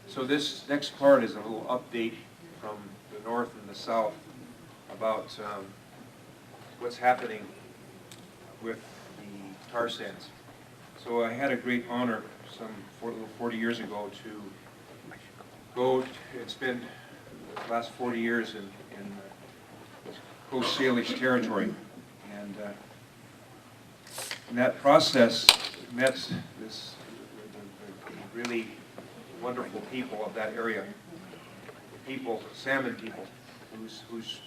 So this next part is a little update from the north and the south about what's happening with the tar sands. So I had a great honor some 40 years ago to go and spend the last 40 years in Coast Salish territory. And in that process, met this the really wonderful people of that area. People, salmon people, whose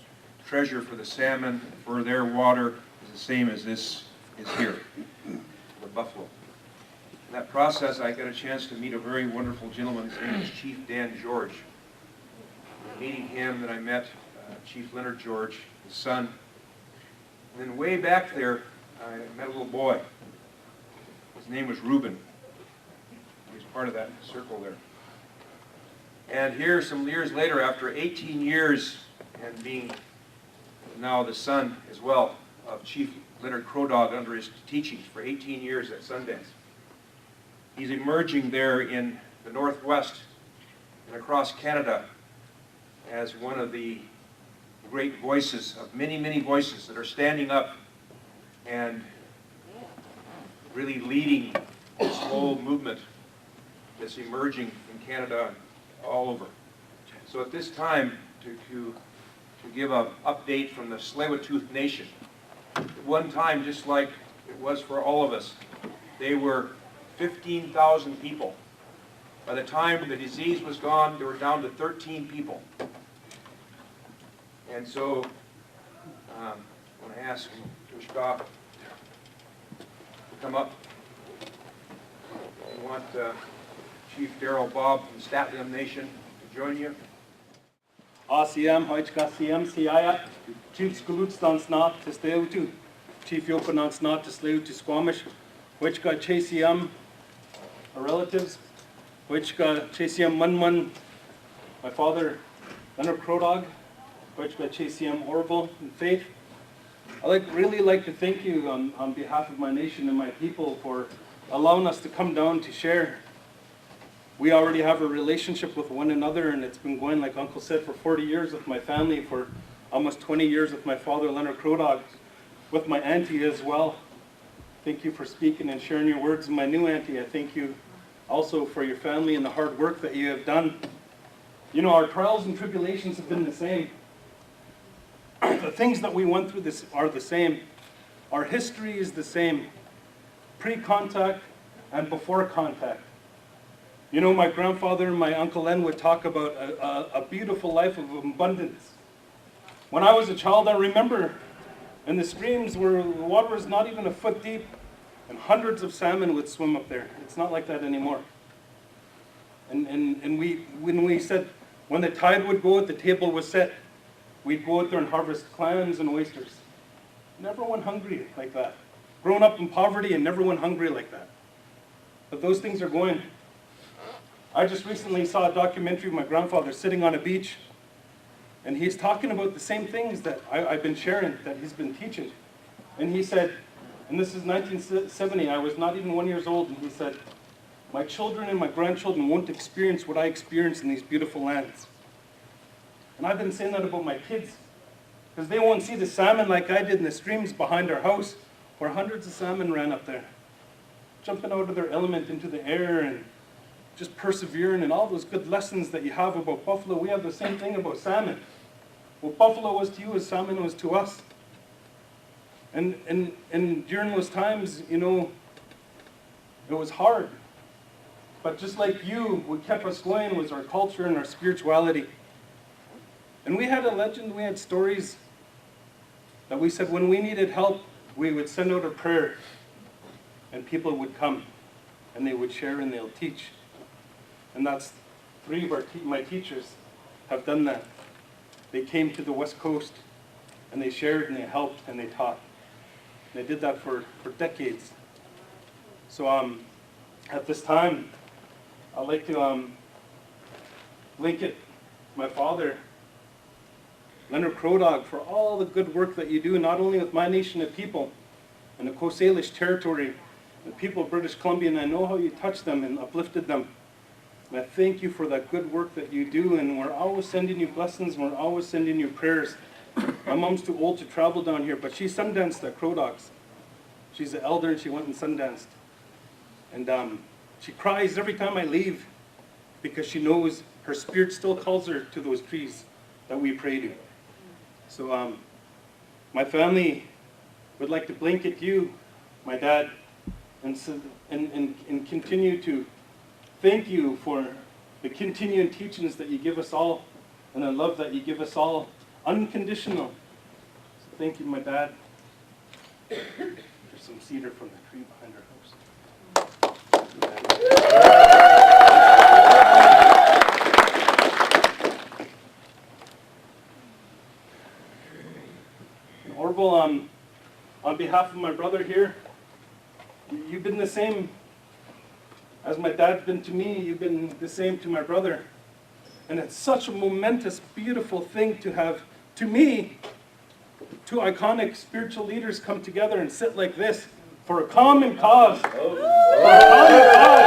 treasure for the salmon, for their water, is the same as this is here, the buffalo. In that process, I got a chance to meet a very wonderful gentleman. His name is Chief Dan George. Meeting him, then I met Chief Leonard George, his son. And then way back there, I met a little boy. His name was Rueben. He was part of that circle there. And here, some years later, after 18 years, and being now the son as well of Chief Leonard Crow-Dog under his teachings for 18 years at Sundance, he's emerging there in the Northwest and across Canada as one of the great voices of many, many voices that are standing up and really leading this whole movement that's emerging in Canada all over. So at this time, to give an update from the Tsleil-Waututh Nation, at one time, just like it was for all of us, they were 15,000 people. By the time the disease was gone, they were down to 13 people. And so I want to ask Ushka to come up. I want Chief Darrell Bob from Statlam Nation to join you. ACM, HCM, CIA, Chief Skalootstan Snot to Sleutu, Chief Yopanan Snot to Sleutu Squamish, which got Chasiam, our relatives, which got Chasiam Munmun, my father, Leonard Crow-Dog, which got Chasiam Orville and Faith. I'd really like to thank you on behalf of my nation and my people for allowing us to come down to share. We already have a relationship with one another, and it's been going, like Uncle said, for 40 years with my family, for almost 20 years with my father, Leonard Crow-Dog, with my auntie as well. Thank you for speaking and sharing your words. And my new auntie, I thank you also for your family and the hard work that you have done. You know, our trials and tribulations have been the same. The things that we went through this are the same. Our history is the same, pre-contact and before contact. You know, my grandfather and my Uncle Len would talk about a beautiful life of abundance. When I was a child, I remember in the streams where the water was not even a foot deep, and hundreds of salmon would swim up there. It's not like that anymore. And when we said, when the tide would go, the table was set, we'd go out there and harvest clams and oysters. Never went hungry like that. Grown up in poverty and never went hungry like that. But those things are going. I just recently saw a documentary of my grandfather sitting on a beach, and he's talking about the same things that I've been sharing, that he's been teaching. And he said, and this is 1970, I was not even 1 year old, and he said, my children and my grandchildren won't experience what I experienced in these beautiful lands. And I've been saying that about my kids, because they won't see the salmon like I did in the streams behind our house, where hundreds of salmon ran up there, jumping out of their element into the air and just persevering, and all those good lessons that you have about buffalo. We have the same thing about salmon. What buffalo was to you as salmon was to us. And during those times, you know, it was hard. But just like you, what kept us going was our culture and our spirituality. And we had a legend, we had stories that we said when we needed help, we would send out a prayer, and people would come, and they would share and they'll teach. And that's three of my teachers have done that. They came to the West Coast, and they shared and they helped and they taught. They did that for decades. So at this time, I'd like to link it. My father, Leonard Crodog, for all the good work that you do, not only with my nation of people and the Coast Salish territory, the people of British Columbia, and I know how you touched them and uplifted them. And I thank you for that good work that you do, and we're always sending you blessings, and we're always sending you prayers. My mom's too old to travel down here, but she sundanced at Crodog's. She's an elder, and she went and sundanced. And she cries every time I leave because she knows her spirit still calls her to those trees that we pray to. So my family would like to blanket you, my dad, and continue to thank you for the continuing teachings that you give us all, and the love that you give us all, unconditional. So thank you, my dad. There's some cedar from the tree behind our house. Orville, on behalf of my brother here, you've been the same as my dad's been to me. You've been the same to my brother. And it's such a momentous, beautiful thing to have, to me, two iconic spiritual leaders come together and sit like this for a common cause. For a common cause.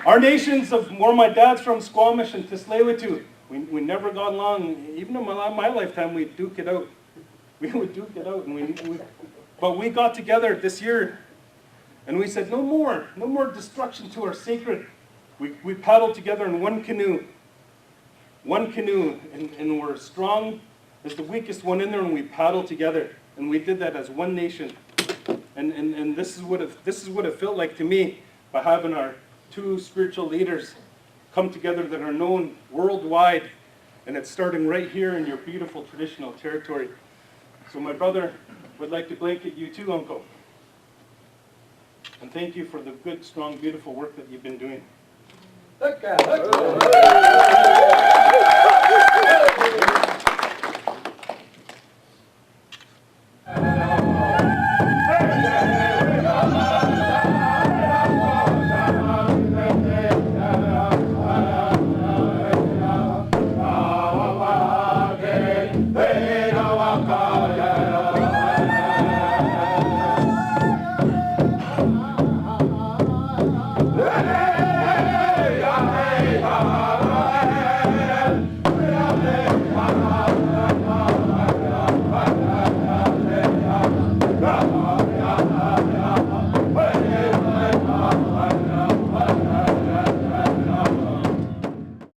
Our nations of where my dad's from, Squamish and Tsleil-Waututh, we never got along. Even in my lifetime, we'd duke it out. We would duke it out. But we got together this year, and we said, no more destruction to our sacred. We paddled together in one canoe, and we're strong as the weakest one in there, and we paddled together, and we did that as one nation. And this is what it felt like to me by having our two spiritual leaders come together that are known worldwide, and it's starting right here in your beautiful traditional territory. So my brother would like to blanket you too, Uncle. And thank you for the good, strong, beautiful work that you've been doing. Look at